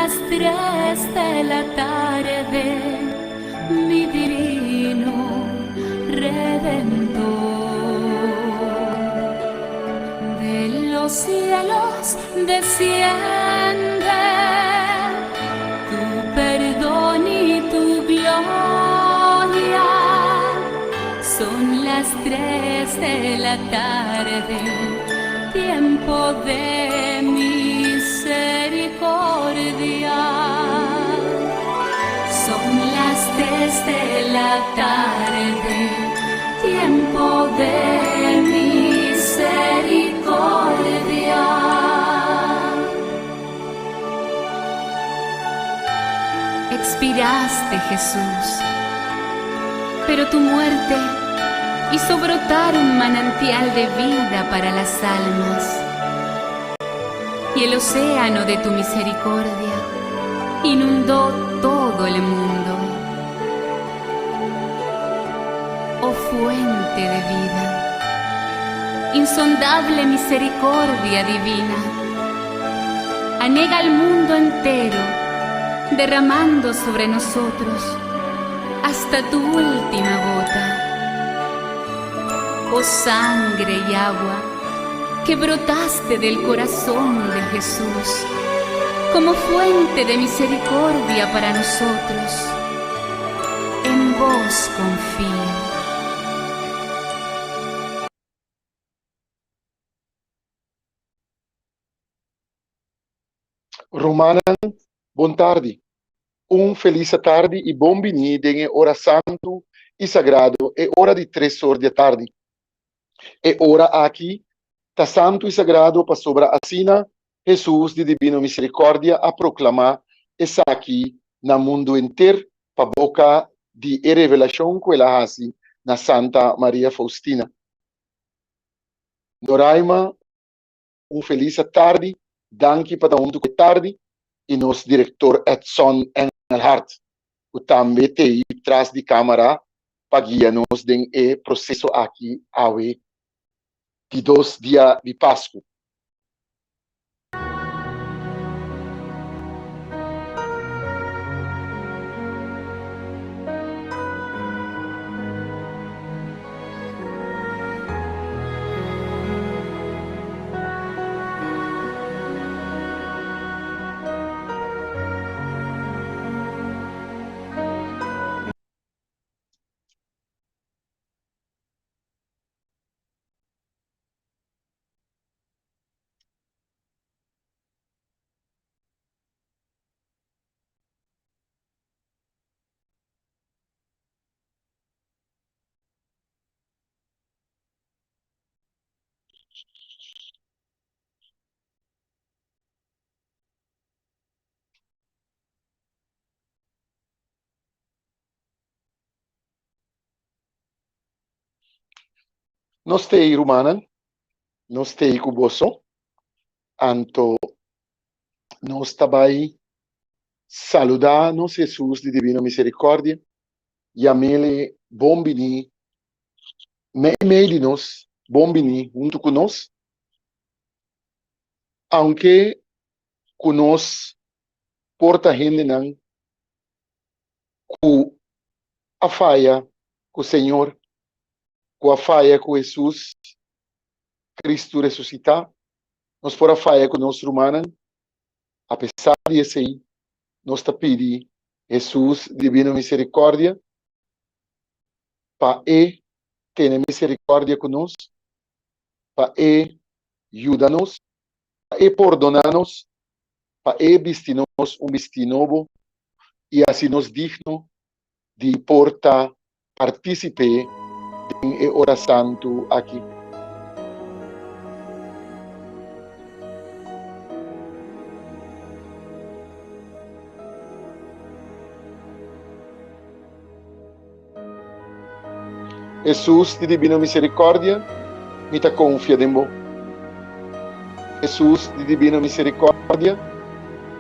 las 3 de la tarde, mi divino Redentor. De los cielos desciende tu perdón y tu gloria. Son las 3 de la tarde, tiempo de misericordia. Son las 3 de la tarde, tiempo de misericordia. Expiraste, Jesús, pero tu muerte hizo brotar un manantial de vida para las almas, y el océano de tu misericordia inundó todo el mundo. Oh fuente de vida, insondable misericordia divina, anega al mundo entero, derramando sobre nosotros hasta tu última gota. Oh sangre y agua que brotaste del corazón de Jesús como fuente de misericordia para nosotros, en vos confío. Romana, buon tardi. Un felice tardi e buon benvenuti in ora santo e sagrado e ora di 3 da tarde. E ora aqui, ta santo e sagrado pa sobra asina, Jesus de divino misericordia a proclamar essa aqui na mundo inteiro pa boca de revelação que ela hasi na Santa Maria Faustina. Noraima, un felice tarde, danke para um que tarde, e nosso diretor Edson Engelhardt, o também tem atrás de câmera para guiar-nos em processo aqui, awe, de 2 dias de Páscoa. Nós temos Romana, nós temos Cuboso, anto nós também saludamos Jesus de divina misericórdia e amele bom bini, meio nós, bom bini junto conosco, aunque conosco porta gente não com a falha com o Senhor, com a falha com Jesus, Cristo ressuscitar, nós por a falha com nós romana, apesar de esse aí, nós te pedi Jesus divina misericórdia para ter misericórdia conosco, para ajudar-nos, para perdonar-nos, para vestir-nos vestir novo e assim nos digno de portar participar em hora santo aqui. Jesus de divina misericórdia, me ta confia em vos. Jesus de divina misericórdia,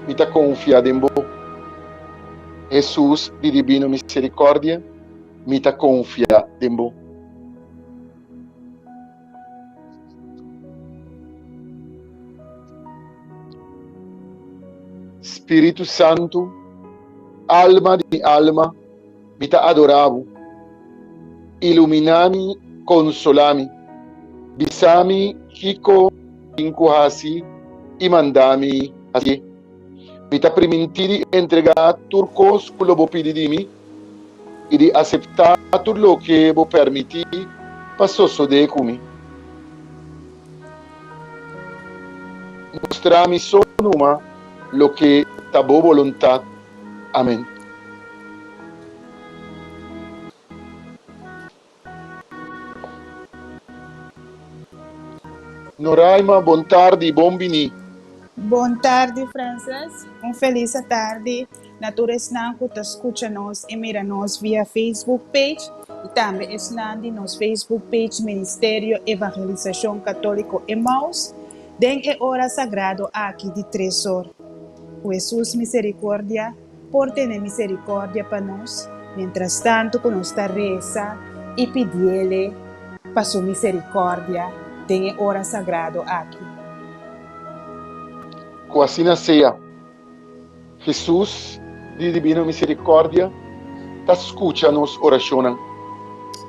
me ta confia em vos. Jesus de divina misericórdia, me ta confia em vos. Espírito Santo, alma de alma, me te adoravo. Illuminami, consolami, bisami, kiko, inkuhasi, e mandami assim. Me te permitiri entregar turcos que lo pedi de mim e de aceitar tudo o que vou permitir para suceder comigo. Mostrar-me só numa lo que ta boa vontade. Amém. Noraima, boa tarde, bom vini. Boa tarde, Francis. Feliz tarde. Natureza que te escucha nos e mira nos via Facebook page e também está nos Facebook page Ministério Evangelização Católico Emmaus. Den é hora sagrado aqui de 3 horas. O Jesus misericórdia, porte misericórdia para nós. Mientras tanto, que nós reza e pedir-lhe para sua misericórdia. Den é hora sagrado aqui. Que assim seja. Jesus, de divina misericórdia, te escucha nos oraciones.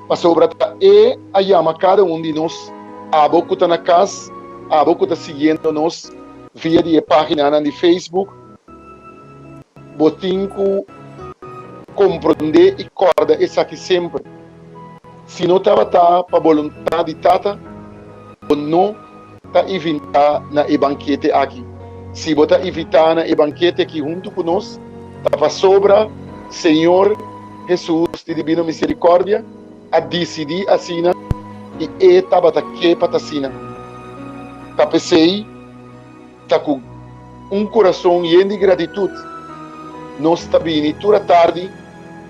Mas sobre e a llama cada de nós, a boca está na casa, a boca está seguindo nos via de página de Facebook, botinco compreender e corda essa aqui sempre. Se não estava para vontade de tata, não está evitar na banquete aqui. Se você evitar na banquete aqui junto conosco, estava sobra, Senhor Jesus de divina misericórdia, a decidir assim, e estava aqui para assim. Tá pensei, tá com coração cheio de gratitude. Nós está vindo toda tarde,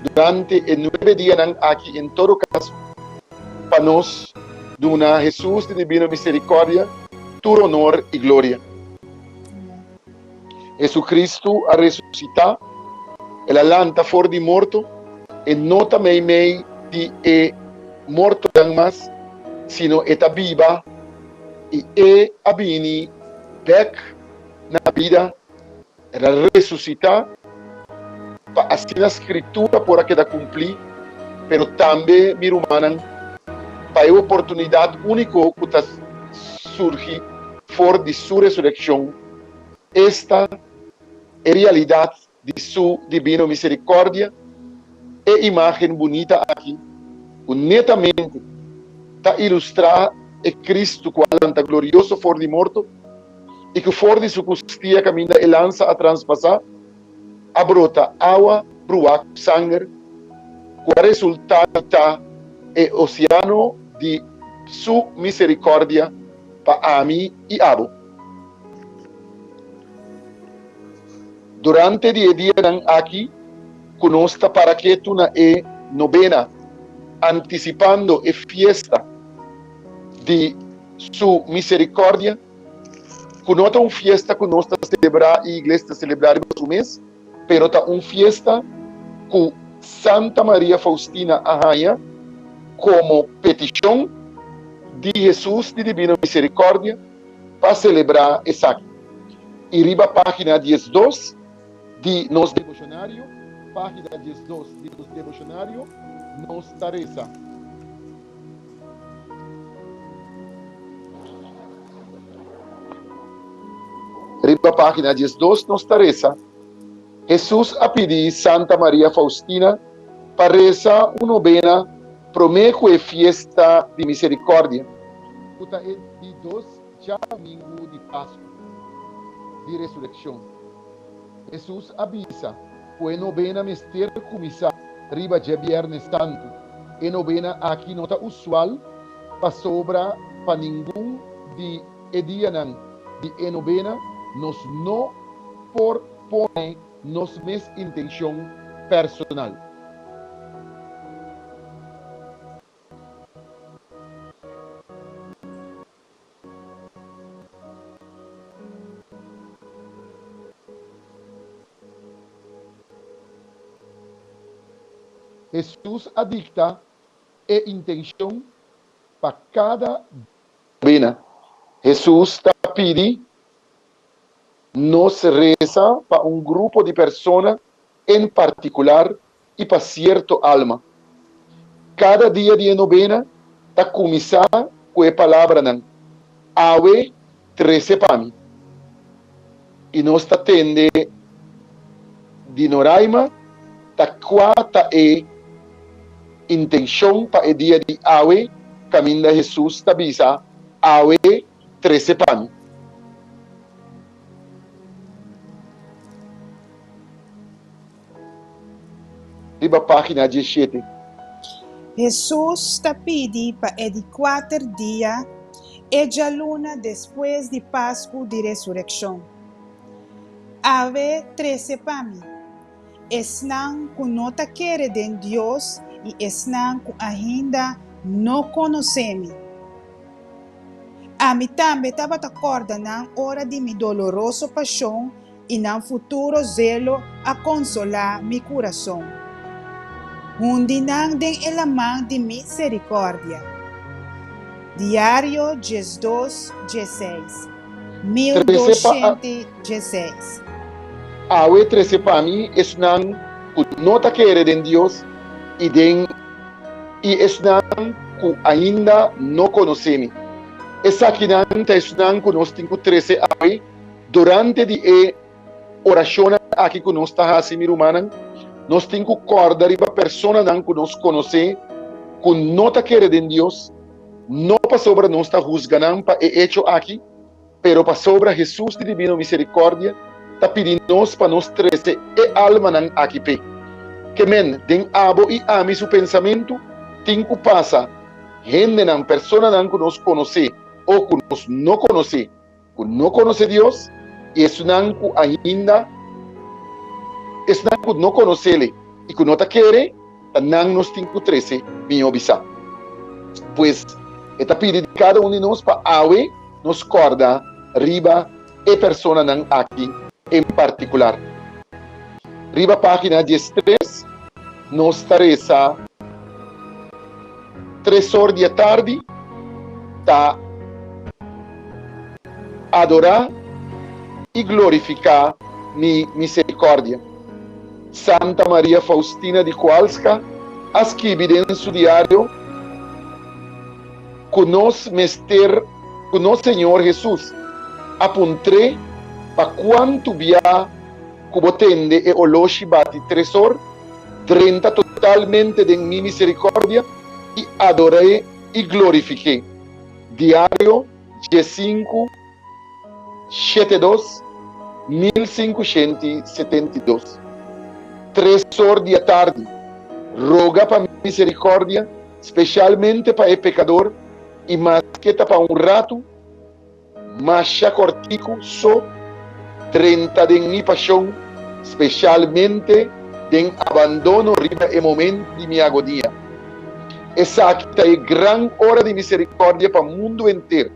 durante 9 dias aqui, em todo caso, para nós, dona Jesus de divina misericórdia, todo honor e glória. Jesucristo a ressuscitar, ela lanta fora de morto, e não também meio de morto mais, sino está viva, e a vini back na vida, ela ressuscitar, para assim a escritura por aqui da cumprir, pero também, minha irmã, para a oportunidade única que surge fora de sua ressurreição, esta é a realidade de sua divina misericórdia e imagem bonita aqui, que netamente está ilustrar é Cristo que anda glorioso fora de morto e que fora de sua costia caminha e lança a transpassar, a brota água, bruaco, sangue, que o resultado está é o oceano de sua misericórdia para mim e abo. Durante o dia aqui, conosco para que tu na novena, antecipando a fiesta de sua misericórdia, conosco uma fiesta que nós celebrar e a igreja celebrar o mês, pero tá uma fiesta com Santa Maria Faustina a rainha como petição de Jesus de divina misericórdia para celebrar essa aqui. E riba a página 12 de nos devocionário, página 12 de nos devocionário, nos tareza. Riba a página 12 nos tareza. Jesus a pedir Santa Maria Faustina para rezar uma novena prometo e fiesta de misericórdia. Puta é de 2 já domingo de Páscoa, de ressurreição. Jesus avisa, que novena mister começar riba de Viernes Santo. E novena aqui não está usual, para sobra para nenhum de dia de novena, nos não propõe nos mes intenção personal. Jesus adicta e intenção para cada novena. Jesus está pedindo nos reza para un grupo de personas en particular y para cierto alma. Cada día de novena está comenzada con la palabra nan Ave 13 Pami. Y nos está tende de Noraima, ta cuata intención para el día de Ave, camina Jesús tabisa Ave 13 Pami. Riba página 17. Jesús está pedi para el 4 dia e a luna después de Pascua de resurrección. Ave 13 Pami. Esnan que não ta quere de Deus e esnan que ainda não conhecemos. A mim também estava acordando na hora de minha dolorosa paixão e no futuro zelo a consolar meu coração. Hundinan den elamang de misericórdia. Diário 12, 16. 1216. Ave 13 para mí es nan que no te quiere de Dios y es nan que ainda no conocemos. Esa que nan es nan que nos tengo 13 ave durante die oración aquí que nos está haciendo humana. Nós temos que acordar para a pessoa que nos conhece, que não te quer de Deus, não para sobre nós está juzgando para o hecho aqui, pero para sobre Jesus de divina misericórdia, está pedindo para nós trazer a alma aqui. Que men, den abo e ame seu pensamento, tem que passar, gente não, pessoa que nos conhece, ou que nos não conhece, que não conhece Deus, e isso não que ainda es nan que no conocele y que no te quiere, nan nos tengo 13 mi obisa. Pues, esta pide de cada uno de nosotros para ave nos corda riba e persona nan aquí en particular. Riba página 13 nos tareza 3 horas de tarde ta adorar y glorificar mi misericordia. Santa Maria Faustina de Kowalska escreve em seu diário que nós, Senhor Jesus, apontrei para quanto via que botende e oloshi bate 3 horas, 30 totalmente de minha misericórdia e adorei e glorifiquei. Diário 15, 72, 1572. 3 horas da tarde, roga para misericórdia, especialmente para o pecador, e mais que para rato, macha cortico, só 30 de minha paixão, especialmente de abandono riba e momento de minha agonia. Essa aqui é grande hora de misericórdia para o mundo inteiro.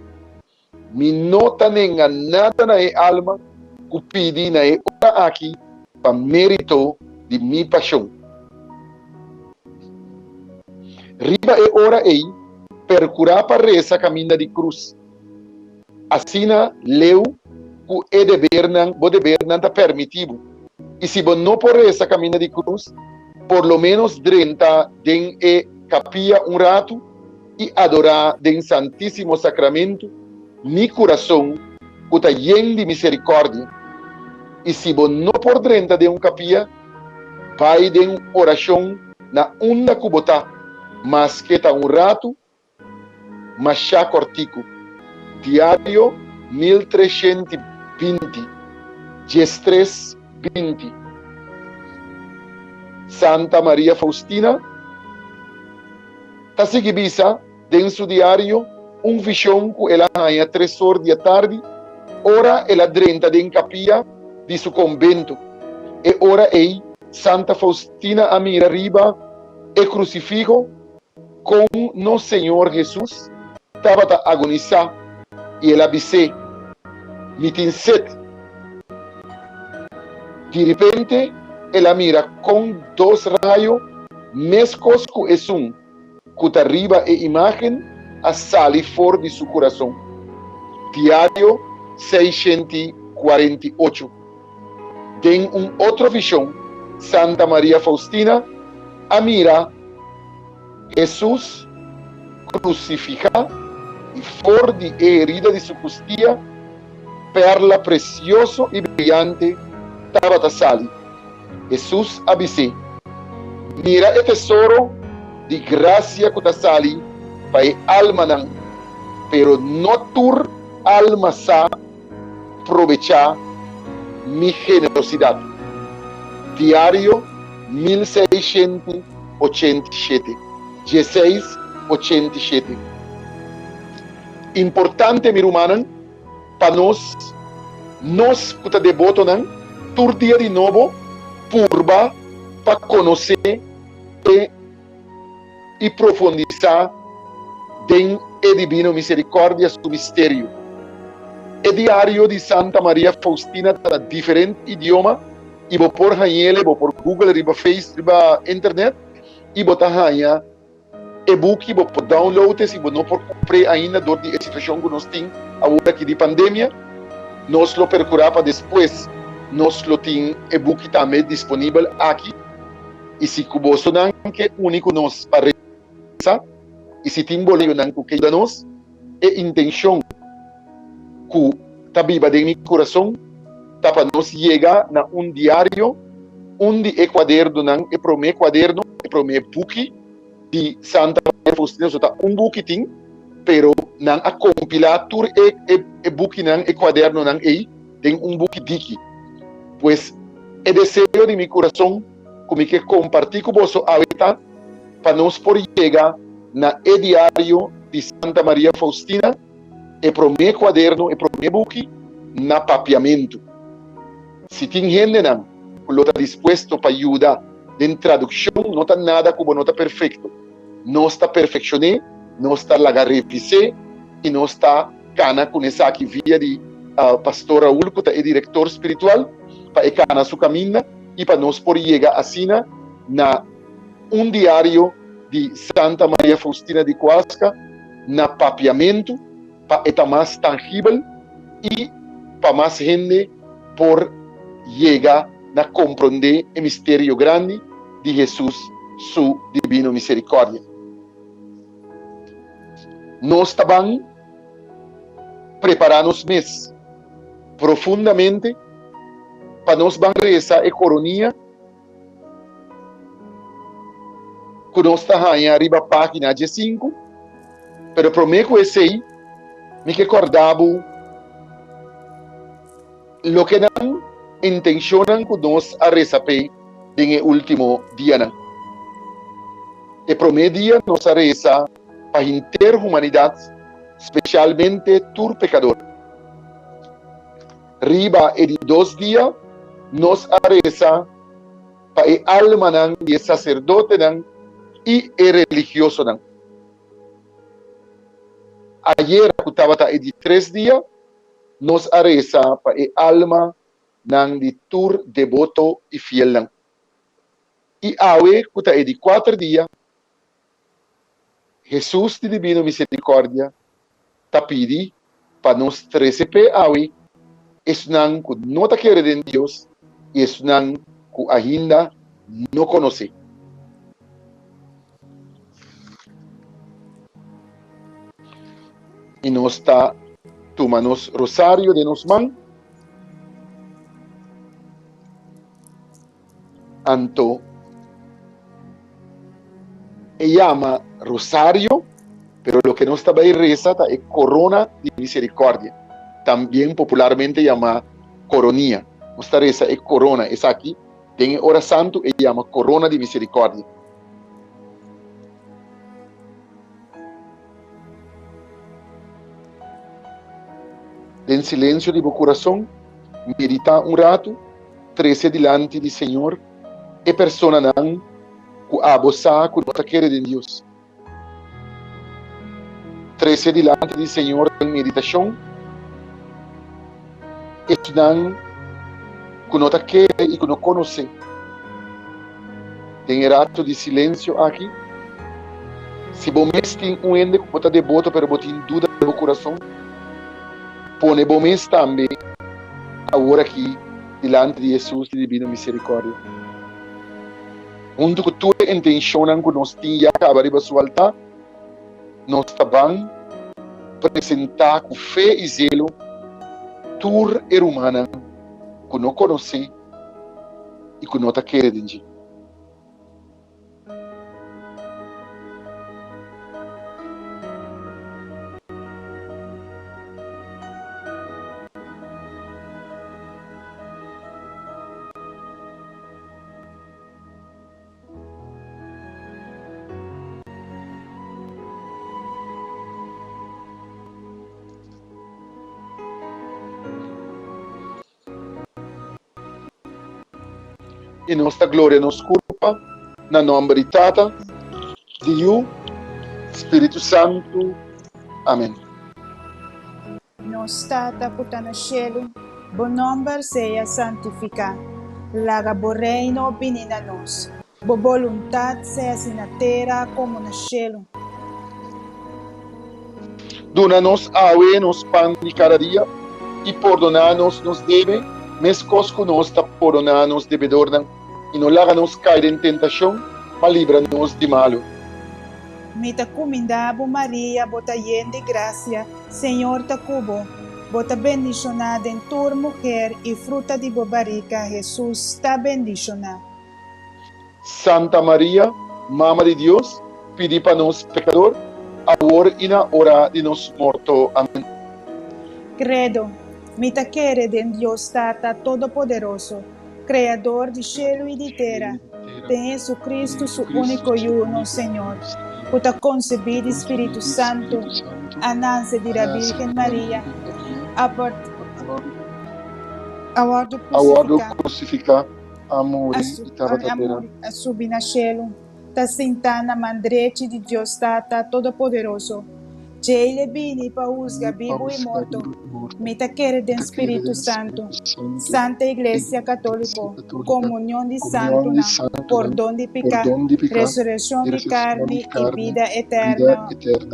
Me nota nem nada na alma, que pedi na hora aqui, para mérito de minha paixão. Riba é hora aí, percurar para essa caminha de cruz. Assim, leu que é dever não está permitido. E se você não por essa caminha de cruz, por lo menos 30 den capia rato e adorar den Santíssimo Sacramento, mi coração que está lleno de misericórdia. E se você não por 30 de capia, vai de oração na onda cubota, mas que está rato, mas já cortico. Diário 1320, 1320. Santa Maria Faustina está seguindo em seu diário visão que ela ganha 3 horas da tarde, ora ela 30 de capia de seu convento, e ora aí Santa Faustina a mira riba e crucifixo com nosso Senhor Jesus estava a agonizar e ela disse, me tem sede. De repente, ela mira com 2 raios, mescos que é que arriba a imagem a salir fora de seu coração. Diário 640. 48. En un otro visión, Santa María Faustina mira Jesús crucificado y for de herida de su costilla, perla precioso y brillante, Tabata sali. Jesús avise, mira el tesoro de gracia que sali para el alma nan, pero no tur alma sa aprovechar mi generosidad. Diario 1687, 1687. Importante, mi hermano, para nós que devoto nan, tur dia de novo, purba, para conhecer e profundizar em a divina misericórdia, su mistério. O diário de Santa Maria Faustina está em diferente idioma, e vou por Hanyele, vou por Google, riba Facebook, riba internet, e vou hanha e-book, vou por downloads, e vou não por comprar ainda, dor de situação que nós temos agora aqui de pandemia, nós lo procurar para depois, nós lo tem e-book também disponível aqui, e se você não é único nós para rezar, e se tem bolio não que queira nós, é intenção que está viva em meu coração, está para nós chegar a diário, onde é quaderno, não é para o meu quaderno, é para o meu book de Santa Maria Faustina, só está book tem, pero não a compilar tudo é book não é quaderno não é, tem book daqui. Pues é desejo de meu coração, como que compartilhar com você ahorita, para nós poder chegar na diário de Santa Maria Faustina, é para o meu quaderno, é para o meu book, na papiamento. Se tem gente não, que está disposto para ajudar em tradução, não está nada como não está perfeito. Não está perfeccionado, não está lá revisar, e não está cana com essa aqui via de pastor Raul, que é diretor espiritual, para cana sua caminho, e para nós poder chegar assim na diário de Santa Maria Faustina de Coasca, na papiamento, para estar mais tangível e para mais gente por chegar a compreender o mistério grande de Jesus, sua divina misericórdia. Nós também preparamos mês profundamente para nós rezar a coronia que nós está em arriba página 5, pero prometo esse aí, me recordava lo que não intencionam que nós a rezar em último dia. E primeiro dia nós a rezar para a interhumanidade, especialmente tur pecador. Riba e de 2 dias nós a rezar para a alma e o sacerdote e o religioso. Ayer, que estava de 3 dias, nós a rezar para a alma de tur devoto e fiel. E hoje, que está de 4 dias, Jesus de divina misericórdia está pedindo para nós 13 hoje, isso não que não está querendo em Deus, e isso não que ainda não conhece. E nós está tomando rosário de nos mãos, anto e chama rosário, pero lo que nós está bem reza é corona de misericórdia, também popularmente chama coronia. Nós reza é corona, essa aqui tem hora santo e chama corona de misericórdia. En silêncio de meu coração, medita rato, 13 delante do Senhor, e persona não que abosa que não quer de Deus. 13 delante do Senhor em meditação, e não que não quer e que não conhece. Tem rato de silêncio aqui. Se você tem ende que está devoto, pero você tem dúvida no coração, pone bom mês também agora aqui, diante de Jesus de divina misericórdia. Junto com tua intenção que nós tínhamos acaba de sua altar, nós também apresentar com fé e zelo tua ser humana que não conhece e que não está querendo. E nossa glória nos culpa, na nome de Tata, de Yu, Espírito Santo. Amém. Nos Tata que está no cielo, bom nome seja santificado. Laga bo reino vinda nos. Bo vontade seja assim na terra como no cielo. Dona-nos a nos pão de cada dia e perdona-nos nos deve, mesmo que nós perdona-nos devedor, e não laga-nos cair em tentação, mas livra-nos de malo. Mita comendabo Maria, bota llena de gracia, Senhor ta cubo, bota bendicionada em tua mulher e fruta de bobarica, Jesus está bendicionado. Santa Maria, Mama de Deus, pedi para nós pecador, agora e na hora de nos morto. Amém. Credo, mita quere de Deus Tata Todo-Poderoso, Criador de cielo e de terra, de Jesucristo, su único e uno Senhor, puta concebido Espírito Santo, a nasce de la Virgen Maria, Aguardo crucificar, amor e tabatadera. a subir na cielo, ta sentana mandrete de Deus Tata Todo-Poderoso, Ele vini para usga vivo e morto, mita quere de Espírito Santo, Santa Iglesia Católica, comunhão de santos, perdão de pecado, ressurreição de carne e vida eterna.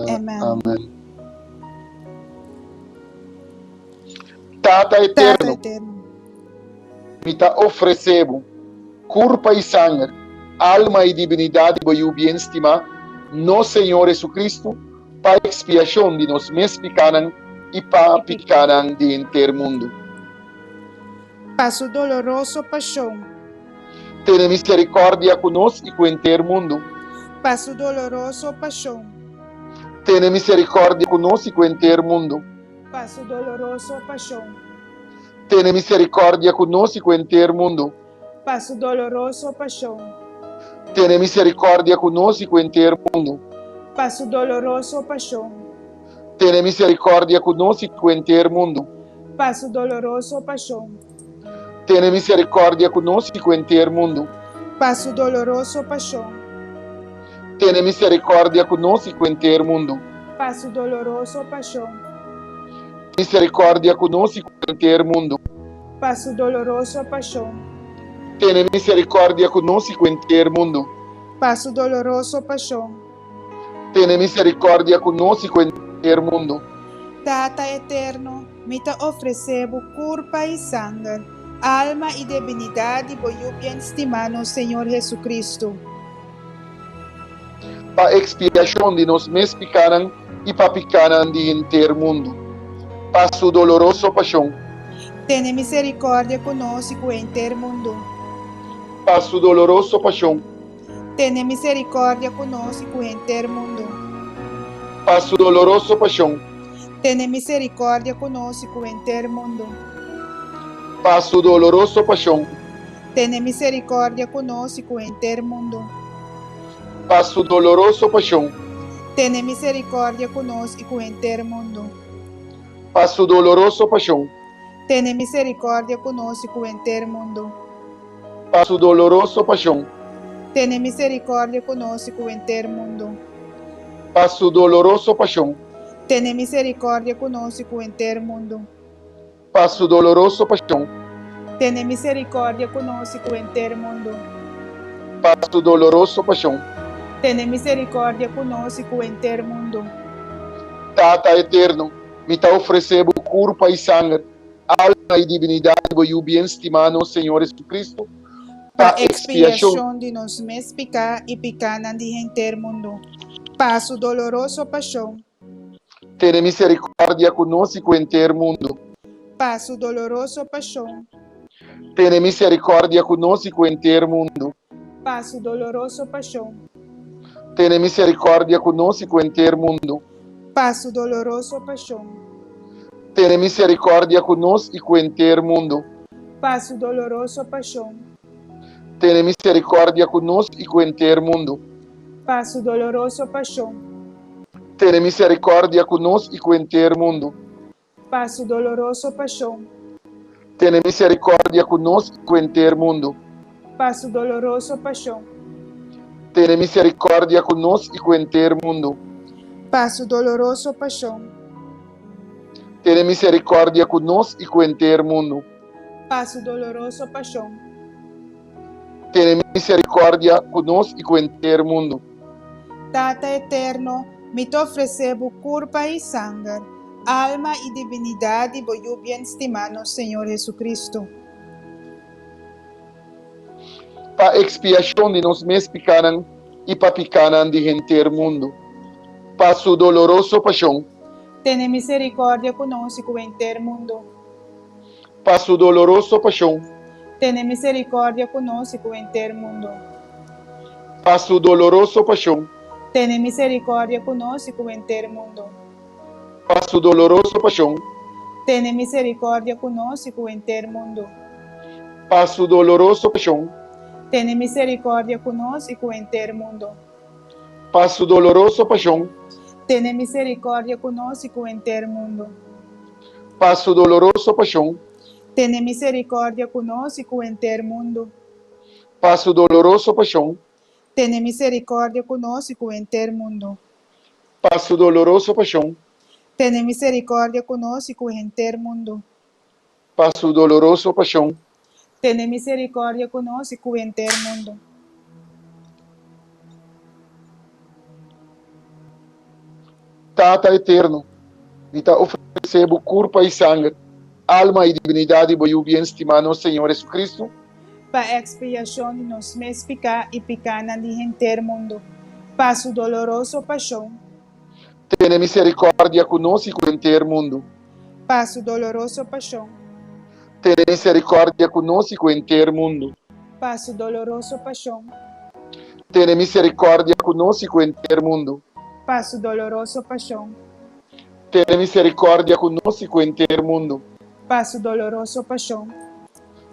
Amém. Tata eterno, mita oferecebo corpo e sangue, alma e divinidade para o bem-estimar, nosso Senhor Jesucristo, para expiação de nós mesmos pecados e para pecados de inteiro mundo. Passo doloroso paixão. Tenha misericórdia conosco e com o inteiro mundo. Passo doloroso paixão. Tenha misericórdia conosco e com o inteiro mundo. Passo doloroso paixão. Tenha misericórdia conosco e com o inteiro mundo. Passo doloroso paixão. Tenha misericórdia conosco e com o inteiro mundo. Passo doloroso paixão. Tenha misericórdia conosco e com o inteiro mundo. Passo doloroso paixão. Tenha misericórdia conosco e com o inteiro mundo. Passo doloroso paixão. Tenha misericórdia conosco e com o inteiro mundo. Passo doloroso paixão. Misericórdia conosco e com o inteiro mundo. Passo doloroso paixão. Tenha misericórdia conosco e com o inteiro mundo. Passo doloroso paixão. Tenha misericórdia conosco e com o inteiro mundo. Tata eterno, me te oferecebo corpo e sangue, alma e divinidade por o bem-estimado Senhor Jesucristo. Para expiação de nós mesmos pecados e para pecados de inteiro mundo. Para su doloroso paixão. Tenha misericórdia conosco e inteiro mundo. Para su doloroso paixão. Tenha misericórdia conosco e inteiro mundo. Para su doloroso paixão. Tenha misericórdia conosco e inteiro mundo. Para su doloroso paixão. Tenha misericórdia conosco e inteiro mundo. Para su doloroso paixão. Tenha misericórdia conosco e inteiro mundo. Para su doloroso paixão. Tenha misericórdia conosco e inteiro mundo. Para su doloroso paixão. Tenha misericórdia conosco e inteiro mundo. Para su doloroso paixão. Tenha misericórdia conosco e inteiro mundo. Para su doloroso paixão. Tenha misericórdia conosco e inteiro mundo. Para su doloroso paixão. Tenha misericórdia conosco e inteiro mundo. Tata eterno, me te oferecebo corpo e sangue, alma y divinidade, voglio bien estimado Señor Jesucristo, Pa pa expiação expiação de nos mes picar e picanan de gente mundo. Pa su doloroso paixão. Ten misericórdia conosco e inteiro mundo. Pa su doloroso paixão. Ten misericórdia conosco e inteiro mundo. Pa su doloroso paixão. Ten misericórdia conosco e inteiro mundo. Pa su doloroso paixão. Ten misericórdia conosco e inteiro mundo. Pa su doloroso paixão. Ten misericórdia conosco e inteiro mundo. Pa su doloroso paixão. Ten misericórdia conosco e inteiro mundo. Pa su doloroso paixão. Ten misericórdia conosco e inteiro mundo. Pa su doloroso paixão. Ten misericórdia conosco e inteiro mundo. Pa su doloroso paixão. Ten misericórdia conosco e inteiro mundo. Pa su doloroso paixão. Ten misericórdia conosco e inteiro mundo. Tata eterno, me te oferecebo corpo e sangue, alma e divinidade, voglio bien estimado Senhor Jesucristo. Pa expiação de nos mes picanan e pa picanan de inteiro mundo. Pa su doloroso paixão. Ten misericórdia conosco em ter mundo. Pa su doloroso paixão. Ten misericórdia conosco em ter mundo. Pa su doloroso paixão. Ten misericórdia conosco em ter mundo. Pa su doloroso paixão. Ten misericórdia conosco em ter mundo. Pa su doloroso paixão. Ten misericórdia conosco em ter mundo. Pa su doloroso paixão. Ten misericórdia conosco em ter mundo. Pa su doloroso paixão. Ten misericórdia conosco em ter mundo. Pa su doloroso paixão. Ten misericórdia conosco em ter mundo. Pa su doloroso paixão. Ten misericórdia conosco em ter mundo. Pa su doloroso paixão. Ten misericórdia conosco em ter mundo. Tata eterno, me te oferecebo corpo e sangue, alma e divinidade, voglio bien estimado Senhor Jesucristo, Pa expiação de nos mes picar e picanan de gente mundo. Pa su doloroso paixão. ten misericórdia conosco e inteiro mundo. Pa su doloroso paixão. Ten misericórdia conosco e inteiro mundo. Pa su doloroso paixão. Ten misericórdia conosco e inteiro mundo. Pa su doloroso paixão. Ten misericórdia conosco e inteiro mundo. Pa su doloroso paixão.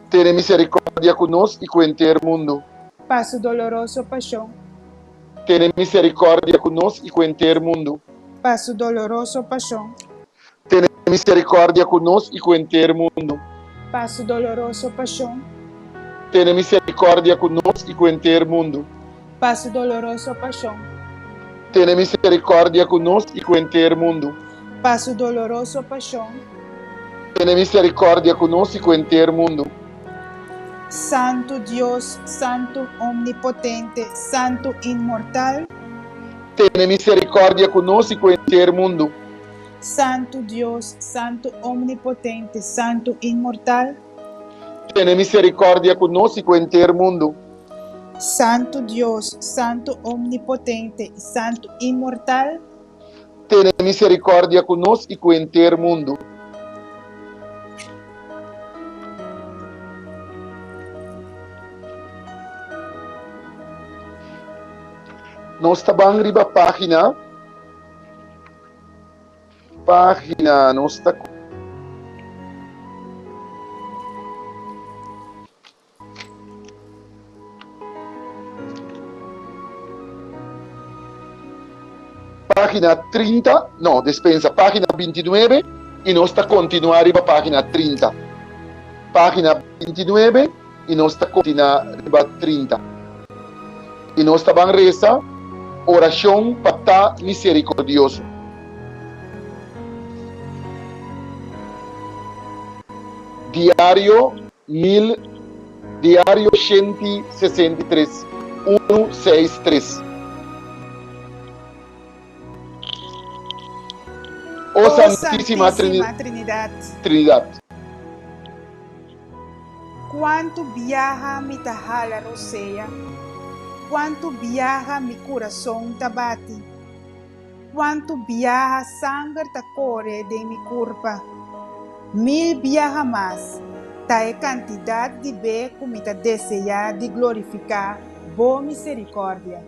Ten misericórdia conosco e inteiro mundo. Pa su doloroso paixão. Ten misericórdia conosco e inteiro mundo. Pa su doloroso paixão. Ten misericórdia conosco e inteiro mundo. Pa su doloroso paixão. Ten misericórdia conosco e inteiro mundo. Pa su doloroso paixão. Ten misericórdia conosco e inteiro mundo. Pa su doloroso paixão. Ten misericórdia conosco e inteiro mundo. Santo Deus, Santo Omnipotente, Santo Inmortal. Ten misericórdia conosco e inteiro mundo. Santo Deus, Santo Omnipotente, Santo Inmortal. Ten misericórdia conosco e inteiro mundo. Santo Deus, Santo Omnipotente, Santo Inmortal. Ten misericórdia conosco e inteiro mundo. Nós estamos arriba a página, nós está página 30, não, dispensa, página 29 e nós está continuando arriba a página 30. Página 29 e nós está continuando arriba a 30. E nós estamos rezar oração para misericordioso. Diário 163, 163. Oh Santíssima Trinidade, Quanto viaja mi tajala rosea, quanto viaja mi coração tabati, quanto viaja sangue ta corre de mi curpa, 1000 viaja mais, ta é quantidade de beco me ta desejar de glorificar boa misericórdia.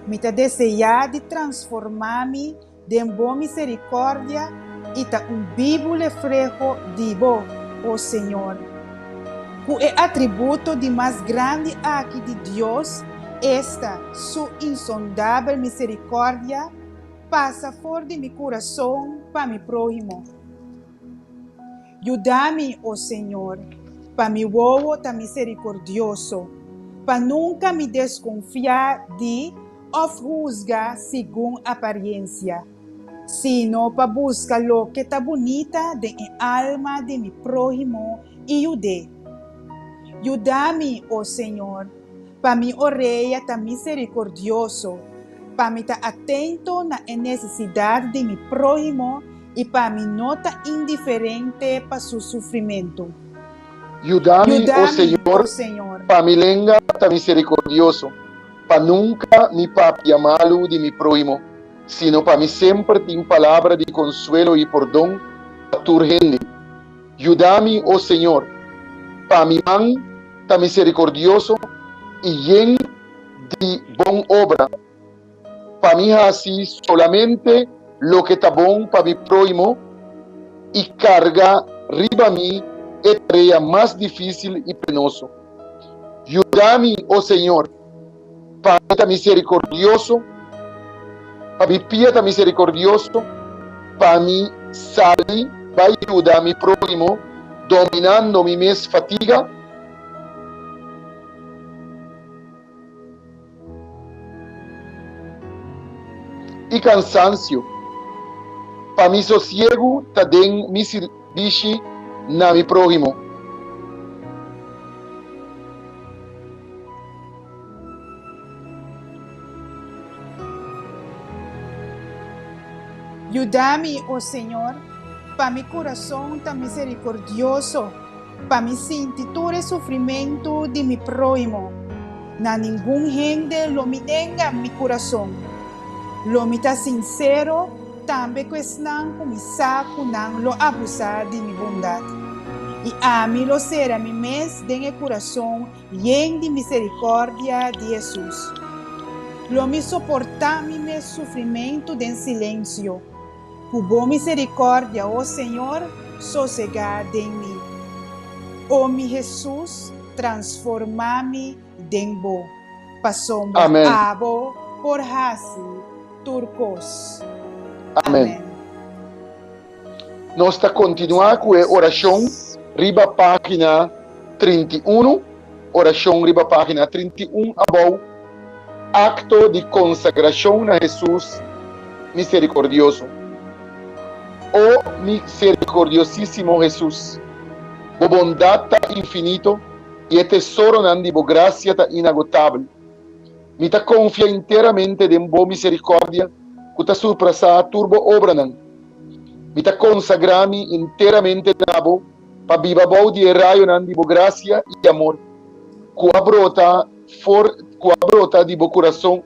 Me ta desejar de transformar-me de boa misericórdia e ta vivo reflejo de bo, oh Senhor. O atributo de mais grande aqui de Deus, esta sua insondável misericórdia, passa fora de meu coração para meu próximo. Ajuda-me, ó Senhor, para meu ovo tá misericordioso, para nunca me desconfiar de ou juzgar segundo a aparência, sino para buscar lo que está bonita de alma de meu próximo e ajudar. Ajuda-me, ó Senhor, para minha orelha tá misericordioso, para me estar atento na necessidade de meu próximo e para me não estar indiferente para seu sofrimento. Ajuda-me, ó Senhor, para mi lengua tá misericordioso, para nunca me papia malo de mi prójimo, sino para mí sempre ter palavra de consuelo e perdão a tu gente. Ajuda-me, ó Senhor, para mi man tá misericordioso e lleno de boa obra, para mí así solamente lo que está bom para mi prójimo e carga riba mí é tarea mais difícil e penoso. Ajuda-me, ó Senhor, para estar misericordioso, para mi pia estar misericordioso, para mí salir, vai ajudar a mi prójimo, dominando mi mes fatiga, e cansancio, para mi sosiego, ta den mi serviço na mi prójimo. Ajuda-me, ó Senhor, para meu coração tá misericordioso, para me sentir todo o sofrimento de meu prójimo. Na nenhum gente lo me tenga meu coração. Lo me tá sincero, também questão com mi saco não lo abusar de minha bondade. E a mim lo será mi mês de coração lleno de misericórdia de Jesus. Lo me suportar mi meu sofrimento de silêncio. Por boa misericórdia, ó Senhor, sossegada em mim. Ó mi Jesus, transforma-me em bo. Passombra abo por hasi turcos. Amém. Nós está continuando com a oração, riba página 31, oração riba página 31, abau, acto de consagração a Jesus misericordioso. Oh misericordiosíssimo Jesus, bo bondade infinito e o tesouro de bo gracia inagotável. Me ta confia inteiramente em boa misericórdia, que ta surprasa turbo obra nan. Me ta consagrami inteiramente nabo, pa viva bau de raio nan de bo gracia e amor, que brota de bo coração,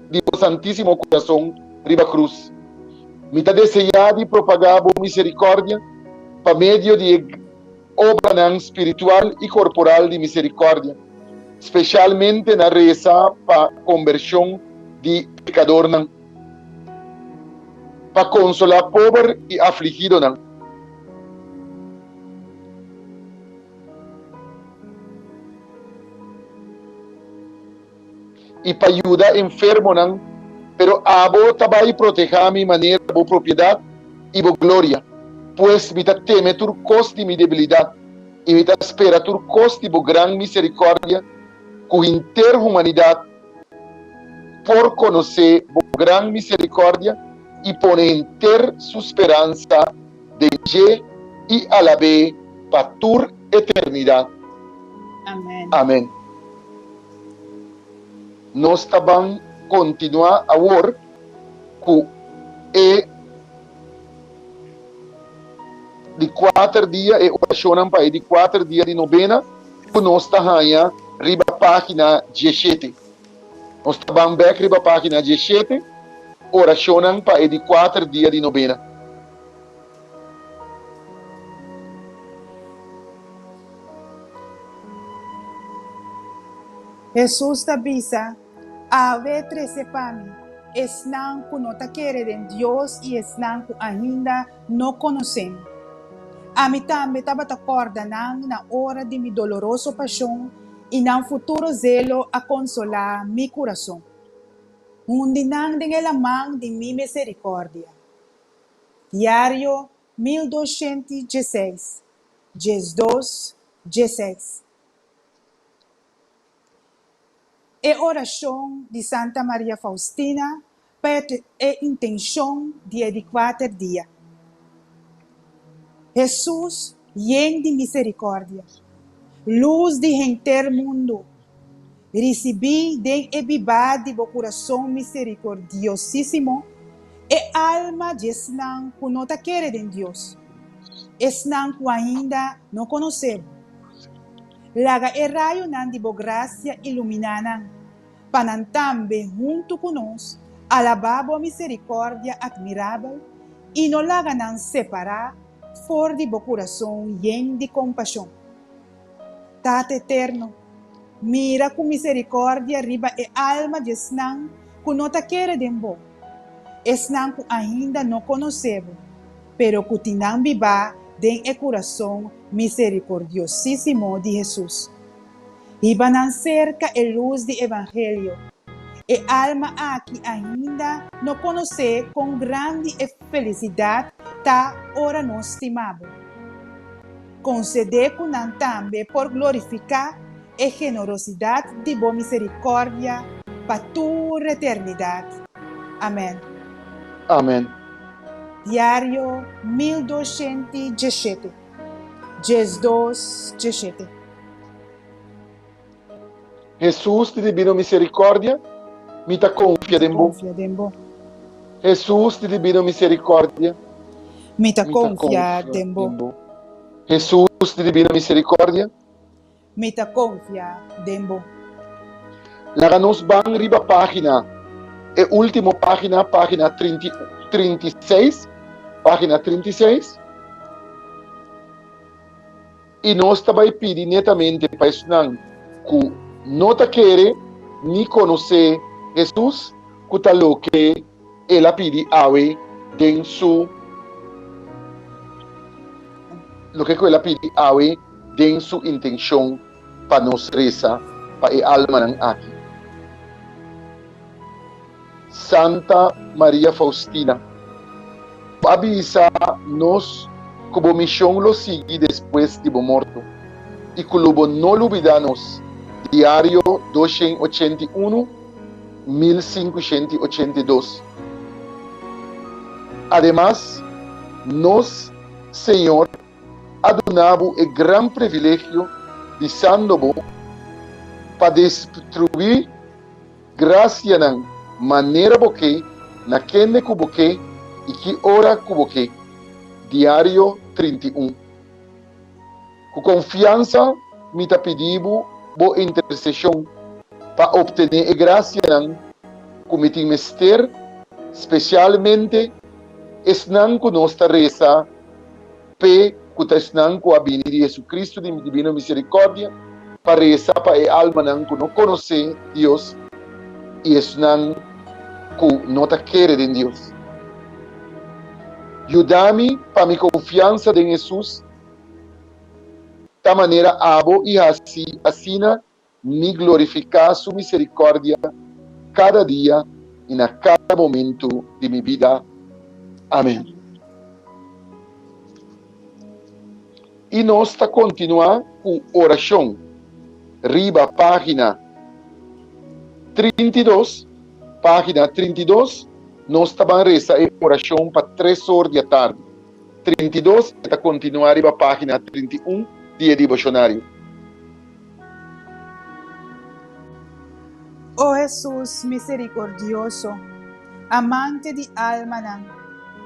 de bo santíssimo coração, riba cruz. Me ta desejar de propagar boa misericórdia, pa meio de obra nan espiritual e corporal de misericórdia, especialmente na reza para conversão de pecador nan, para consolar pobre e afligido nan. E para ajudar enfermo nan, pero abo também proteger mi maneira bo propriedade e bo glória, pues me teme turcos de mi debilidade e me espera turcos de bo gran misericórdia, com interhumanidade, por conhecer bo gran misericórdia e poner ter sua esperança de je e a la vez para tur eternidade. Amém. Amém. Nós também continuar a orar com de 4 dias e oração para de 4 dias de novena, que nós está ganhando riba página 17. Nós estamos bem riba página 17, oração para de 4 dias de novena. Jesus te avisa, ave 13 pami, esnan que no te quiere de Dios y esnan que ainda no conocen. A mim também estava te acordando na hora de mi doloroso paixão e na futuro zelo a consolar mi coração. Onde não tem a mão de mi misericórdia. Diário 1216, 12, 16. E oração de Santa Maria Faustina para a intenção de 4 dias. Jesus, lleno de misericórdia, luz de enter mundo, recebi de ebiba de bo coração misericordiosíssimo e alma de esnan que não te quer de Deus, esnan que ainda não conhecemos. Laga e raio nan de bo graça iluminanan, panantambe junto conosco, alababo a misericórdia admirável, e não laga nan separar, for de bo coração lleno de compaixão. Tate eterno, mira com misericórdia riba e alma de esnan que não te quer de bo, esnan que ainda não conhecemos, pero que tinam viva den e coração misericordiosíssimo de Jesus. Iban cerca e luz do Evangelho, e alma aqui ainda não conhece com grande felicidade ta ora nos estimamos. Concede com também por glorificar a generosidade de boa misericórdia para tua eternidade. Amém. Amém. Diário 1217, 12, 17. Jesus de divina misericórdia, me ta confia dembo. Jesus de divina misericórdia, me ta confia dembo. Jesus de divina misericórdia, me ta confia dembo. Laga nos bang riba página, e último página, página 36, página 36. E nós também pedimos netamente para ensinar que não te quer nem conhecer Jesus, que tal o que ela pede ave em su lo que ela pede ave em sua intenção para nos rezar para a alma ng aqui. Santa Maria Faustina, avisa nos que a missão lo sigue depois de morto e que lo não olvidamos. Diário 281, 1582. Además, nos, Senhor, adonamos o grande privilégio de Sandobo para destruir graça na maneira boque, na quende cuboque e que hora cuboque. Diário 31. Com confiança, me ta pedimos boa intercessão para obter a graça ng committee mister, especialmente esnan ko nossa reza pe kutasnan ko abini de Jesus Cristo de divina misericórdia para reza para a alma ng ko não conhece Deus e esnan ko não te quer de Deus. Ajuda-me para minha confiança em Jesus da maneira abo e assina me glorificar sua misericórdia cada dia e na cada momento de minha vida. Amém. E nós está continuando com oração. Riba página 32, nós estamos rezando oração para 3 horas da tarde. 32 está continuando riba página 31. Dia devocionário. Oh Jesus misericordioso, amante de alma,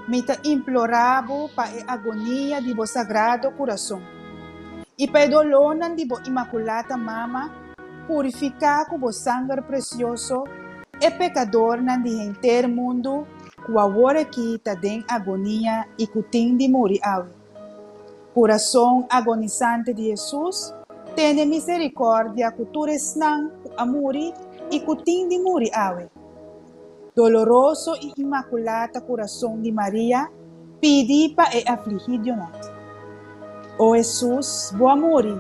Mita implorabo pa e agonia di bo sagrado coração. E pa e dolonan di bo imaculata mama, purificar com bo sangue precioso, e pecador nan di inteiro mundo, que agora aqui tá den agonia e cutim de morrer awe. Coração agonizante de Jesus, tenha misericórdia que tu resnan a morrer e cutim de morrer awe. Doloroso e imaculata coração de Maria, pedi pa e afligido nat. O Jesus, boa morrer,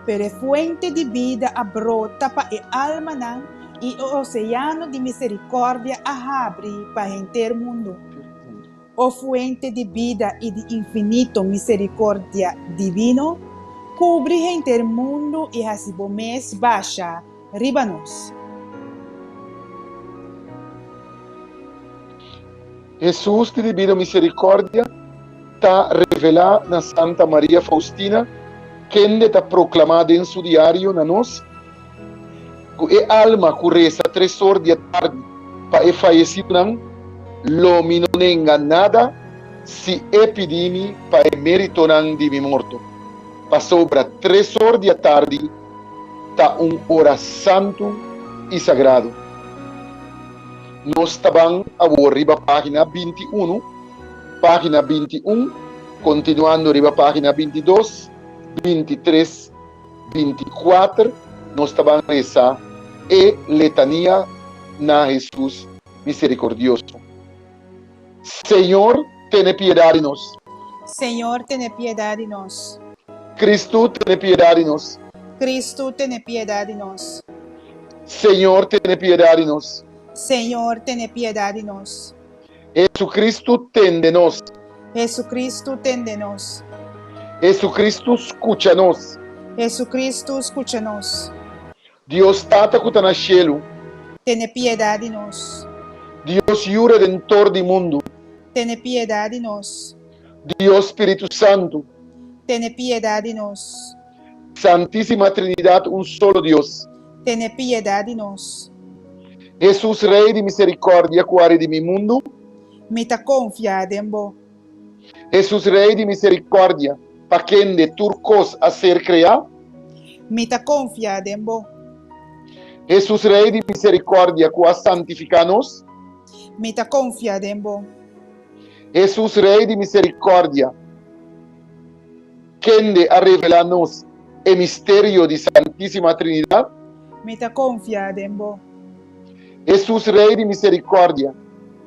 per e fuente de vida abrota pa e alma nan e o oceano de misericórdia abre pa inteiro mundo. O fuente de vida e de infinito misericórdia divino, cubre inteiro mundo e hasibomés baixa, ribanos. Jesus de divina misericórdia está revelada na Santa Maria Faustina, que está proclamada em seu diário na nós, e alma que reza 3 horas da tarde para e falecido não, lo mi non enganada si epidimi para e merito não de mi morto. Pa sobra 3 horas da tarde, está hora santo e sagrado. Nós estamos a página 21, continuando arriba página 22, 23, 24, nós estamos a rezar e letania na Jesus misericordioso. Senhor, tenha piedade de nós. Senhor, tenha piedade de nós. Cristo, tenha piedade de nós. Cristo, tenha piedade de nós. Senhor, tenha piedade de nós. Senhor, tenha piedade de nós. Jesucristo, tem de nós. Jesucristo, tem de nós. Jesucristo, escucha-nos. Jesucristo, escucha-nos. Deus Tata que está no cielo. Tenha piedade de nós. Deus e o Redentor do mundo. Tenha piedade de nós. Deus Espírito Santo. Tenha piedade de nós. Santíssima Trinidade, um solo Deus. Tenha piedade de nós. Jesus, Rei de misericórdia, cuore de mi mundo. Mita confiado em bo. Jesus, Rei de misericórdia, para quem de turcos a ser criado. Mita confiado em bo. Jesus, Rei de misericórdia, que a santificar-nos. Mita confiado em bo. Jesus, Rei de misericórdia, quem de a revelar-nos o mistério de Santíssima Trinidade. Mita confiado em bo. Jesus, Rei de misericórdia,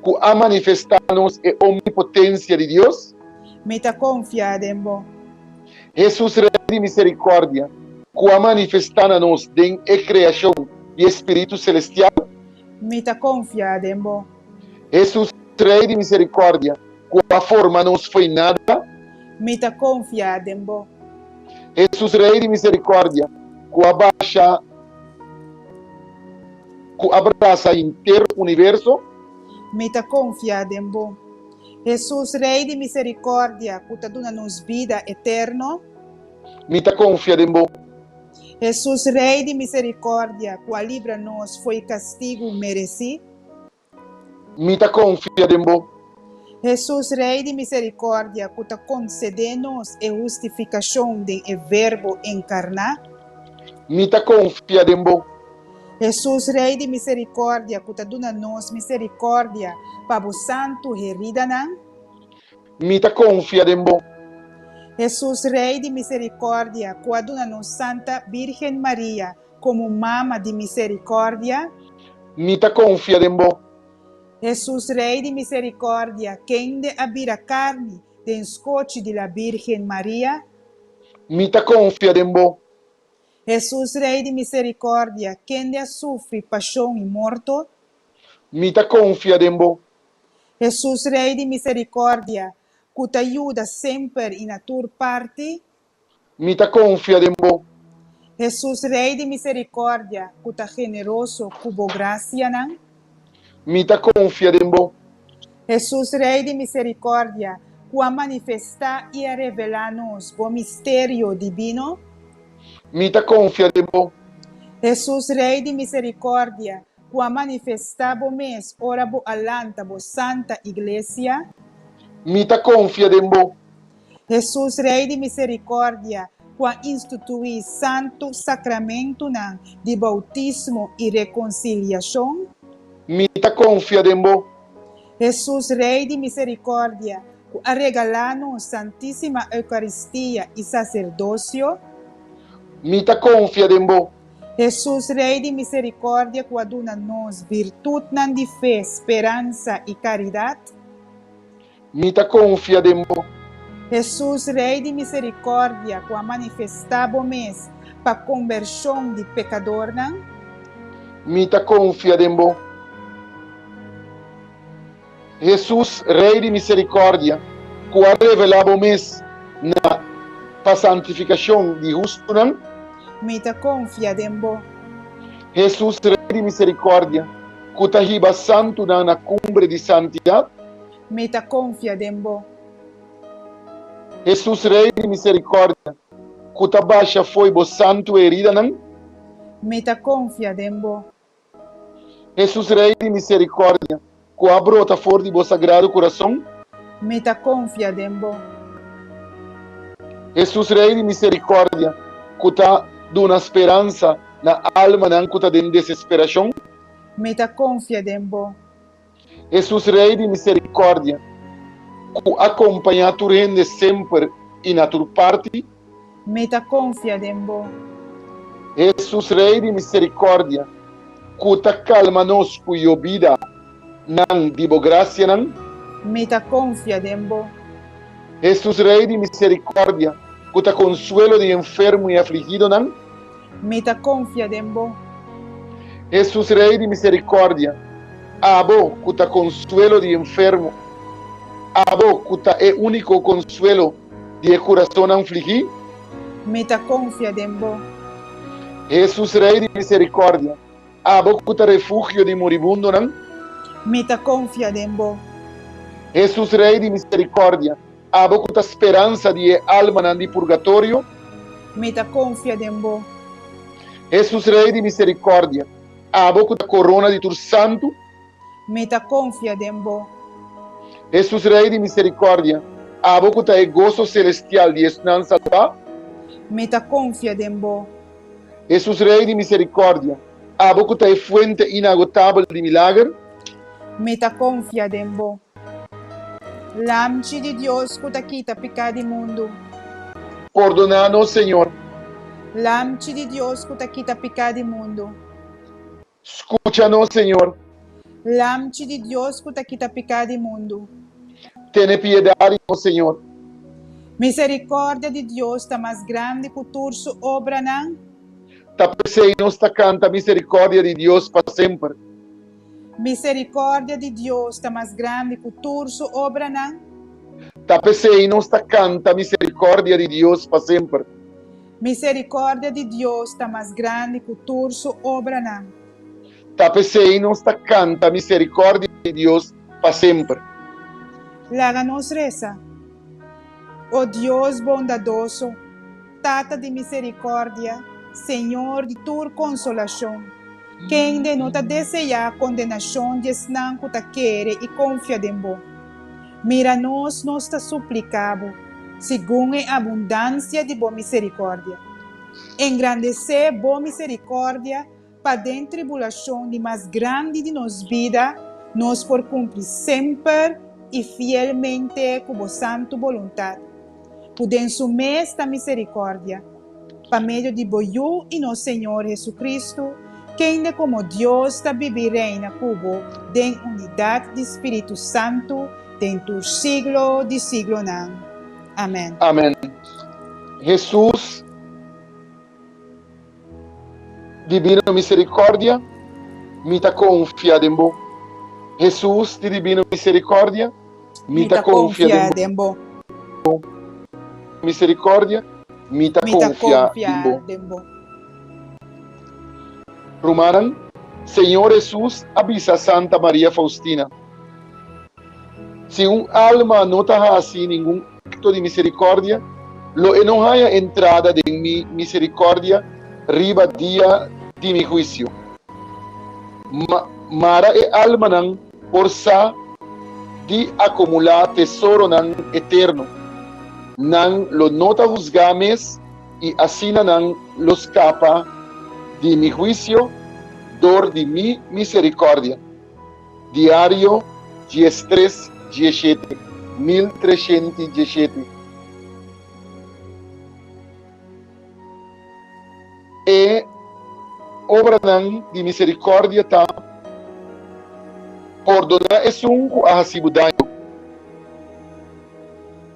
que a manifestar-nos a omnipotência de Deus. Mita confiado em bo. Jesus, Rei de misericórdia, que a manifestar-nos em a criação de Espírito Celestial. Mita confiado em bo. Jesus, Rei de misericórdia, que a forma nos foi nada. Mita confiado em bo. Jesus, Rei de misericórdia, que abaixa, que abraça inteiro universo. Mita confiado em bo. Jesus, Rei de misericórdia, que te dona-nos vida eterna. Mita confiado em bo. Jesus, Rei de misericórdia, que livra-nos foi castigo merecido. Mita confiado em bo. Jesus, Rei de misericórdia, que te concede-nos a justificação de verbo encarnar. Mita confiado em bo. Jesus, Rei de misericórdia, que te dona-nos misericórdia para o santo heridanan. Mita confiado em bo. Jesus, Rei de misericórdia, que dona-nos Santa Virgem Maria como mama de misericórdia. Mita confiado em bo. Jesus, Rei de misericórdia, quem de abrir a carne de escote de la Virgem Maria. Mita confiado em bo. Jesus, Rei de misericórdia, quem de sofre paixão e morto. Mita confiado em bo. Jesus, Rei de misericórdia, que te ajuda sempre e na tua parte. Mita confiado em bo. Jesus, Rei de misericórdia, que te generoso, cubo gracia nan. Mita confiado em bo. Jesus, Rei de misericórdia, que a manifestar e a revelar-nos o mistério divino. Mita confiado em bo. Jesus, Rei de misericórdia, que a manifestar o mês, ora bo alanta bo santa igreja. Mita confia dembo. Jesus, Rei de Misericórdia, qua institui santo sacramento nan de bautismo e reconciliação. Mita confia dembo. Jesus, Rei de Misericórdia, a regalar-nos Santíssima Eucaristia e sacerdócio. Mita confia dembo. Jesus, Rei de Misericórdia, que dona-nos virtude nan de fé, esperança e caridade. Mita confia dembo. Jesus, Rei de Misericórdia, que manifestamos para conversão de pecador, nan. Mita confia dembo. Jesus, Rei de Misericórdia, que revelamos na pa santificação de justo nan. Mita confia dembo. Jesus, Rei de Misericórdia, que tahiba santo na cumbre de santidade. Mita confia dembo. Jesus, Rei de Misericórdia, que tabaixa foi bo santo herida nan. Mita confia dembo. Jesus, Rei de Misericórdia, que abrota fora de bo sagrado coração. Mita confia dembo. Jesus, Rei de Misericórdia, que ta dona esperança na alma nan que ta den desesperação. Mita confia dembo. Jesus, Rei de Misericórdia, que acompanha tu rende sempre e na tua parte. Mita confia dembo. Jesus, Rei de Misericórdia, que ta calma nos com vida nan de bo graça nan. Mita confia dembo. Jesus, Rei de Misericórdia, que ta consuelo de enfermo e afligido nan. Mita confia dembo. Jesus, Rei de Misericórdia, abo que ta consuelo de enfermo, abo que ta é único consuelo de coração afligido. Mita confia dembo. Jesus, Rei de Misericórdia, abo que ta refúgio de moribundo nan. Mita confia dembo. Jesus, Rei de Misericórdia, abo que ta esperança de alma nan de purgatório. Mita confia dembo. Jesus, Rei de Misericórdia, abo que ta corona de tu santo. Mita confia dembo. Jesus, Rei de Misericórdia, abo que ta é gozo celestial de esperança. Mita confia dembo. Jesus, Rei de Misericórdia, abo que ta é fuente inagotável de milagre. Mita confia dembo. Lamchi de Dios que ta quita pecado do mundo. Perdona-nos, Senhor. Lamchi de Dios que ta quita pecado do mundo. Escucha-nos, Senhor. Lamchi de Dios que ta quita pecado do mundo. Tene piedade, Senhor. Misericórdia de Deus está mais grande que toda sua obra, não? Tapesei nos ta canta misericórdia de Deus para sempre. Misericórdia de Deus está mais grande que toda sua obra, não? Tapesei nos ta canta misericórdia de Deus para sempre. Misericórdia de Deus está mais grande que toda sua obra, não? Tapesei nos ta canta misericórdia de Deus para sempre. Láganos reza. Oh Deus bondadoso, Tata de misericórdia, Senhor de tua consolação, quem de não deseja a condenação de não que quer e confia em vós. Mira-nos, nos te suplicamos, segundo a abundância de boa misericórdia. Engrandecer boa misericórdia para dentro tribulação de mais grande de nos vida, nos por cumprir sempre e fielmente com vossa santa vontade. Podem sumir esta misericórdia, para meio de Boiú e nosso Senhor Jesus Cristo, quem de como Deus está vive e reina cubo, em unidade de Espírito Santo, dentro do siglo de siglo não. Amém. Amém. Jesus, divina misericórdia, me ta confia em vós. Jesus, de divina misericórdia, me ta confia em vós. Misericórdia, me ta confia em vós. Romaran, Senhor Jesus, avisa Santa Maria Faustina. Se alma não está assim nenhum acto de misericórdia, lo não haya entrada de mi misericórdia riba dia de mi juicio. Mara e alma nan por sa de acumular tesoro nan eterno, nan lo nota juzgames y así nan lo escapa de mi juicio, dor de mi misericordia. Diario 1317, 1317. E obra nan de misericórdia tá perdonar es um hasibu daño.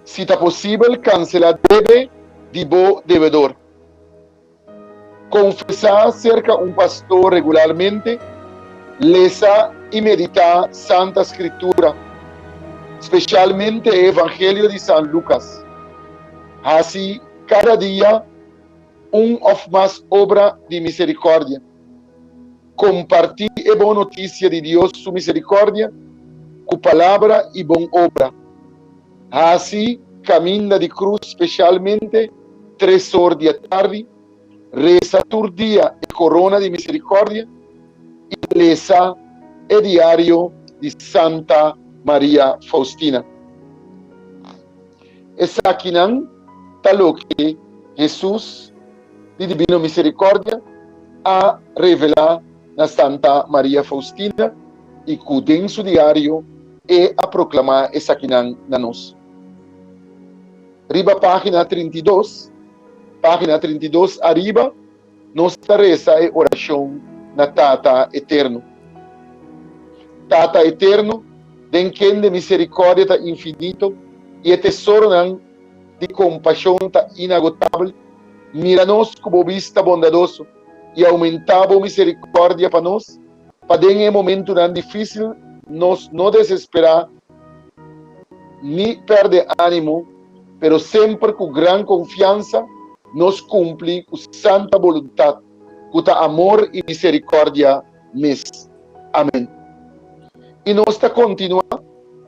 Se está possível, cancelar deve de bo devedor. Confessar cerca um pastor regularmente, lesa e meditar Santa Escritura, especialmente o Evangelho de São Lucas. Assim, cada dia, of mais obra de misericórdia. Compartir a boa notícia de Deus, sua misericórdia, com palavra e boa obra. Assim, caminha de cruz, especialmente 3 horas da tarde, reza todo dia a corona de misericórdia e leza o diário de Santa Maria Faustina. Essa aqui não está o que Jesus, de Divino Misericórdia, a revelar na Santa Maria Faustina e com o denso diário e a proclamar essa aqui na nós. Riba página 32, arriba, nossa reza é oração na Tata Eterno. Tata Eterno, den quem de misericórdia está infinito e o tesouro de compaixão está inagotável, mira-nos como vista bondadoso e aumentava a misericórdia para nós, para em momento tão difícil nós não desesperar, nem perder ânimo, pero sempre com grande confiança nos cumpre com santa vontade, com amor e misericórdia mes. Amém. E nós está continuando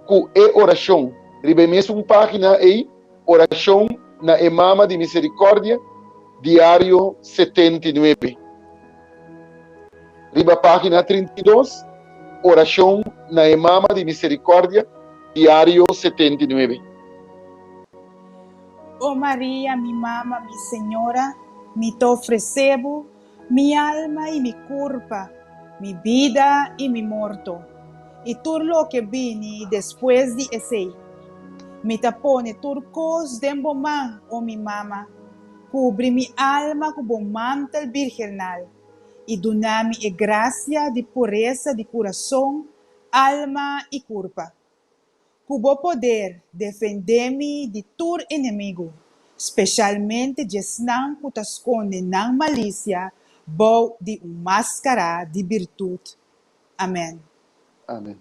com a oração. Ribemos uma página aí, oração na Emama de Misericórdia, diário 79. Riba página 32, oração na Emama de Misericórdia, diário 79. Oh Maria, mi mama, mi Senhora, me te ofrecebo mi alma y mi culpa, mi vida y mi muerto, y todo lo que vini después de ese. Me tapone turcos de man, oh mi mama, cubre mi alma con un mantel virginal, y donami e gracia de pureza de corazón, alma y culpa. Cubo poder defender-me de todo inimigo, especialmente de não que esconde na malícia, bom de máscara de virtude. Amém. Amém.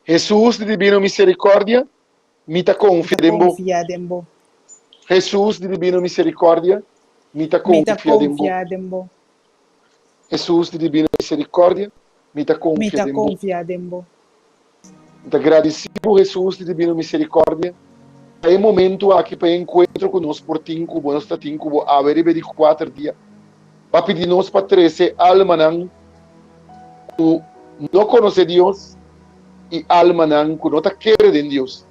Jesus de Divino Misericórdia, me ta confia dembo. Jesus de Divino Misericórdia, me ta confia dembo. Jesus de Divino Misericórdia, me ta confia dembo. Agradecido Jesus de Divino Misericórdia, é momento aqui para encontro conosco por 5, nós está 5, a ver 24 dias. Para pedir nós para 13 alma não conhece Deus e alma não que não quer em Deus.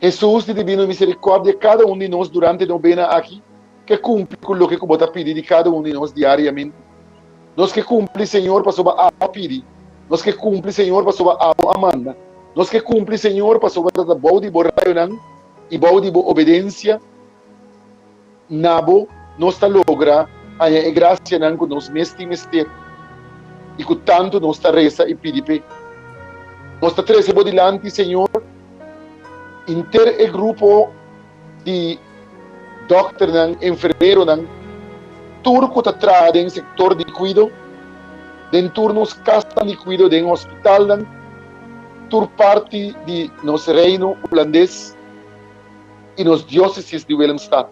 Jesus de Divino Misericórdia, cada de nós durante a novena aqui, que cumpre com o que está pedindo de cada de nós diariamente. Nós que cumpre, Senhor, para sobre a pedir. Nós que cumpre, Senhor, para sobre a Amanda. Nós que cumpre, Senhor, para sobre a boa de borraio e boa de obediência. Nabo, nós está logra a graça não que nós mestre e que tanto nós está reza e pedipe. Nós está recebo dilante, Senhor, inter o grupo de doctor enfermeiro turco está trade em sector de cuido, den turnos casta de cuido den hospital tur parte de nos reino holandês e nos dióceses de Willemstad,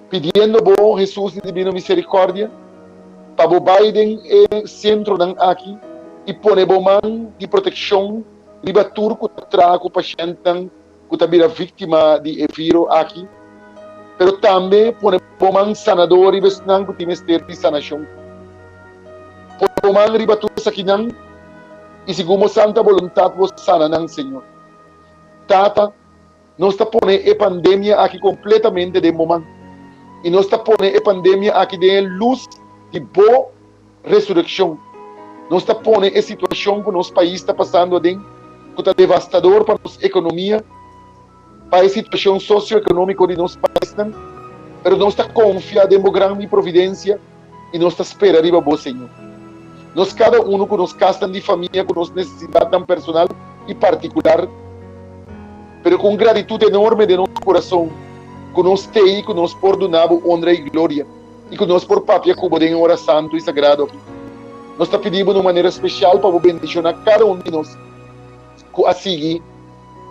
pedindo bom Jesus de Divino Misericórdia para o Biden e centro aqui e pone bom man de proteção riba turco trago paciente que está vira vítima de vírus aqui, pero também pone bom man sanador e besnan que tem de sanação. Pone bom man riba tudo aqui e segundo santa vontade vos sanarão, Senhor. Tata, nós está pondo a pandemia aqui completamente de momento. E nós está pondo a pandemia aqui de luz de boa ressurreição. Nós está pondo a situação que nosso país está passando que está devastador para a nossa economia, para a situação socioeconômica de nosso país. Mas nós está confiado em grande providência e nós está esperando para o Senhor. Nós, cada um com nossa casa de família, com nossa necessidade tão personal e particular, mas com gratitude enorme de nosso coração, que nós temos, que nós perdonamos, honra e glória, e que nós por papia como de hora santo e sagrado aqui. Nós está pedindo de uma maneira especial para bendicionar cada um de nós, que a seguir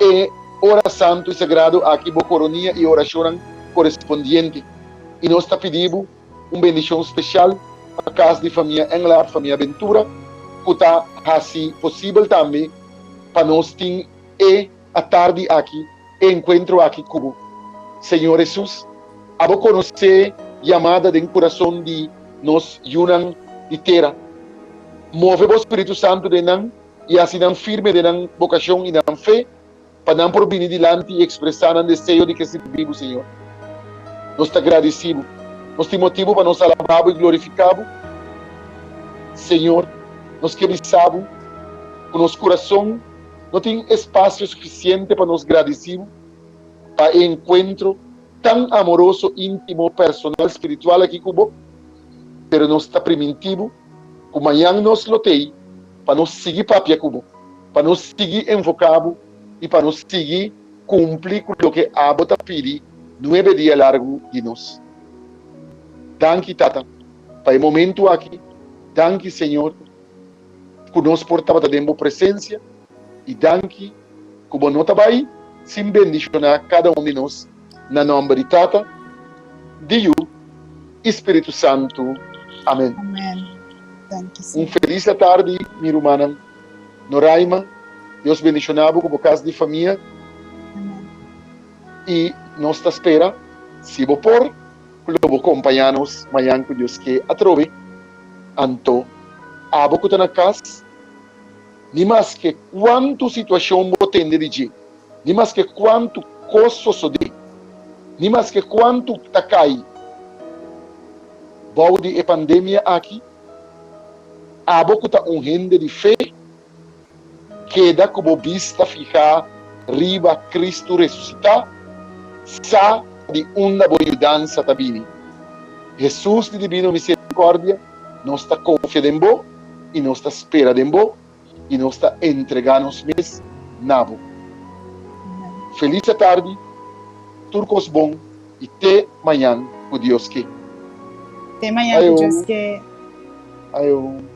é hora santo e sagrado aqui, boa coronia e oração correspondiente. E nós está pedindo uma bendição especial para a casa de família Enlar, família Aventura, que está assim possível também para nós ter a tarde aqui, encontro aqui com Senhor Jesus, a conhecer chamada do coração de nós, Yunan de terra. Move o Espírito Santo de nós e assim não firme de nossa vocação e nossa fé, para não por vir diante e expressar um desejo de que se viva, Senhor. Nós te agradecemos. Nós temos motivo para nos alabar e glorificar. Senhor, nós queremos saber que nosso coração não tem espaço suficiente para nos agradecer para o encontro tão amoroso, íntimo, personal, espiritual aqui com você. Mas nós está primitivo, como amanhã nós lotei, para nos seguir papia com você, para nos seguir invocado e para nos seguir cumprir com o que a bota pedi 9 dias largo de nós. Danke, Tata, para o momento aqui. Danke, Senhor, que nós portamos a presença. E danke, como não está aí, sem bendicionar cada um de nós, na nome de Tata, de Yu, Espírito Santo. Amém. Amém. Danke, Senhor. Feliz tarde, minha irmã Noraima. Deus bendicionado como casa de família. Amém. E nós te espera, se vou por, vou acompanhar-nos amanhã com Deus que atrove. Anto, a boca está na casa, nem mais que quanto situação vou ter de dia, nem mais que quanto costo sou de, nem mais que quanto está cai. Balde e pandemia aqui, a boca está rende de fé, queda como vista fija, riba Cristo ressuscitar, sa de uma boa mudança também. Jesus de divino misericórdia, nós está confiando em você, e nós está esperando em você, e nós está entregando-nos mesmo na você. Feliz tarde, turcos bom, e até amanhã, com Deus que. Até amanhã, com Deus que. Ayo.